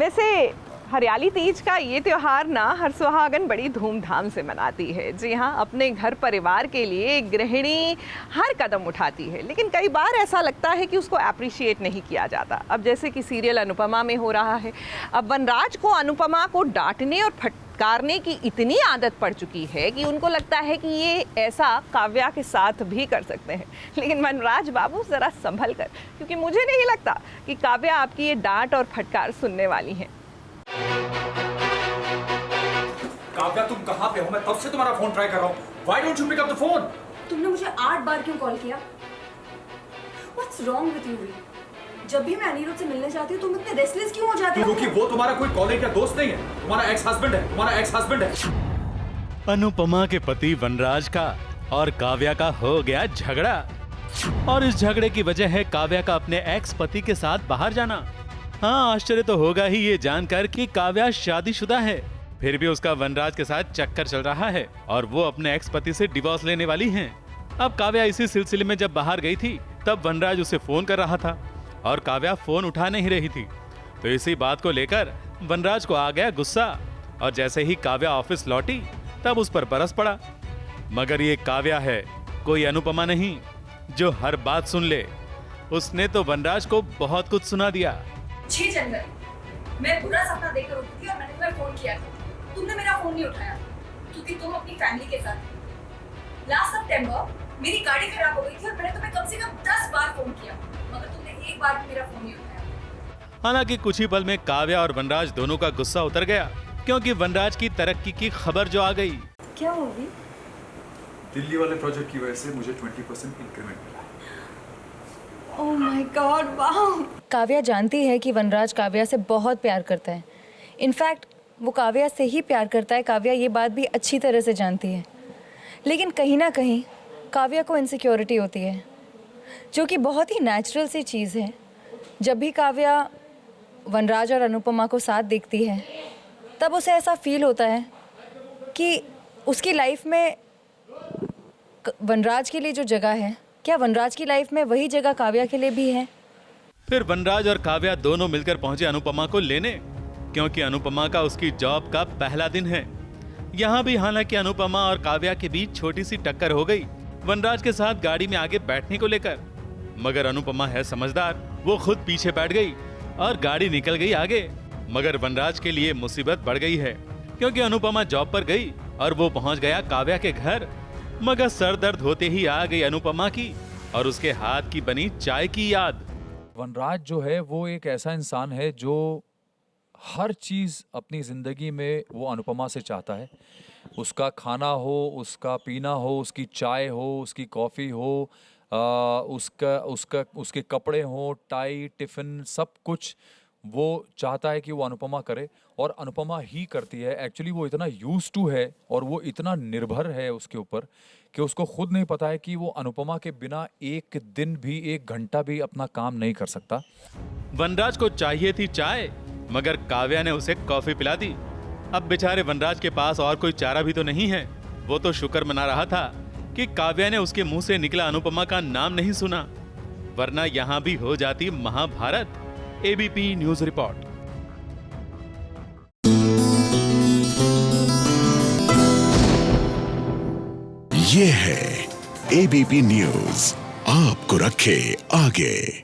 वैसे हरियाली तीज का ये त्योहार ना हर सुहागन बड़ी धूमधाम से मनाती है। जी हाँ, अपने घर परिवार के लिए गृहिणी हर कदम उठाती है, लेकिन कई बार ऐसा लगता है कि उसको अप्रिशिएट नहीं किया जाता। अब जैसे कि सीरियल अनुपमा में हो रहा है। अब वनराज को अनुपमा को डांटने और फटकारने की इतनी आदत पड़ चुकी है कि उनको लगता है कि ये ऐसा काव्या के साथ भी कर सकते हैं। लेकिन वनराज बाबू ज़रा संभल कर, क्योंकि मुझे नहीं लगता कि काव्या आपकी ये डांट और फटकार सुनने वाली हैं। काव्या, तुम कहाँ पे हो? मैं तब से तुम्हारा फोन ट्राई कर रहा हूँ। Why don't you pick up the phone? तुमने मुझे 8 बार क्यों कॉल किया? What's wrong with you? जब भी मैं अनिरुद्ध से मिलने जाती हूँ तुम इतने रेस्टलेस क्यों हो जाते हो? क्योंकि वो तुम्हारा कोई कॉलेज या दोस्त नहीं है, तुम्हारा एक्स हस्बैंड है। अनुपमा के पति वनराज का और काव्या का हो गया झगड़ा, और इस झगड़े की वजह है काव्या का अपने एक्स पति के साथ बाहर जाना। हाँ, आश्चर्य तो होगा ही ये जानकर कि काव्या शादीशुदा है, फिर भी उसका वनराज के साथ चक्कर चल रहा है और वो अपने एक्स पति से डिवोर्स लेने वाली हैं। अब काव्या इसी सिलसिले में जब बाहर गई थी तब वनराज उसे फोन कर रहा था और काव्या फोन उठा नहीं रही थी। तो इसी बात को लेकर वनराज को आ गया गुस्सा, और जैसे ही काव्या ऑफिस लौटी तब उस पर बरस पड़ा। मगर ये काव्या है, कोई अनुपमा नहीं जो हर बात सुन ले। उसने तो वनराज को बहुत कुछ सुना दिया। छी चंदन, मैं बुरा सपना देखकर उठी थी और मैंने तुम्हें फोन किया था। तुमने मेरा फोन नहीं उठाया क्योंकि तुम अपनी फैमिली के साथ थे। लास्ट सितंबर मेरी गाड़ी खराब हो गई थी और मैंने तुम्हें कम से कम 10 बार फोन किया, मगर तुमने एक बार भी मेरा फोन नहीं उठाया। हालांकि कुछ ही पल में काव्या और वनराज दोनों का गुस्सा उतर गया, क्योंकि वनराज की तरक्की की खबर जो आ गई। क्या होगी? दिल्ली वाले प्रोजेक्ट की वजह से मुझे 20% इंक्रीमेंट मिला है। ओह माय गॉड, वाह! काव्या जानती है कि वनराज काव्या से बहुत प्यार करता है। इनफैक्ट वो काव्या से ही प्यार करता है। काव्या ये बात भी अच्छी तरह से जानती है, लेकिन कहीं ना कहीं काव्या को इनसिक्योरिटी होती है, जो कि बहुत ही नेचुरल सी चीज़ है। जब भी काव्या वनराज और अनुपमा को साथ देखती है तब उसे ऐसा फील होता है कि उसकी लाइफ में वनराज के लिए जो जगह है, क्या वनराज की लाइफ में वही जगह काव्या के लिए भी है? फिर वनराज और काव्या दोनों मिलकर पहुंचे अनुपमा को लेने, क्योंकि अनुपमा का उसकी जॉब का पहला दिन है। यहाँ भी हालांकि अनुपमा और काव्या के बीच छोटी सी टक्कर हो गई वनराज के साथ गाड़ी में आगे बैठने को लेकर, मगर अनुपमा है समझदार, वो खुद पीछे बैठ गई और गाड़ी निकल गई आगे। मगर वनराज के लिए मुसीबत बढ़ गई है, क्योंकि अनुपमा जॉब पर गई और वो पहुंच गया काव्या के घर। मगर सर दर्द होते ही आ गई अनुपमा की और उसके हाथ की बनी चाय की याद। वनराज जो है वो एक ऐसा इंसान है जो हर चीज़ अपनी ज़िंदगी में वो अनुपमा से चाहता है। उसका खाना हो, उसका पीना हो, उसकी चाय हो, उसकी कॉफ़ी हो, उसके कपड़े हो, टाई, टिफ़िन, सब कुछ वो चाहता है कि वो अनुपमा करे, और अनुपमा ही करती है। एक्चुअली वो इतना यूज्ड टू है और वो इतना निर्भर है उसके ऊपर कि उसको खुद नहीं पता है कि वो अनुपमा के बिना एक दिन भी, एक घंटा भी अपना काम नहीं कर सकता। वनराज को चाहिए थी चाय, मगर काव्या ने उसे कॉफी पिला दी। अब बेचारे वनराज के पास और कोई चारा भी तो नहीं है। वो तो शुक्र मना रहा था कि काव्या ने उसके मुंह से निकला अनुपमा का नाम नहीं सुना, वरना यहाँ भी हो जाती महाभारत। ABP news report. ये है एबीपी न्यूज, आपको रखे आगे।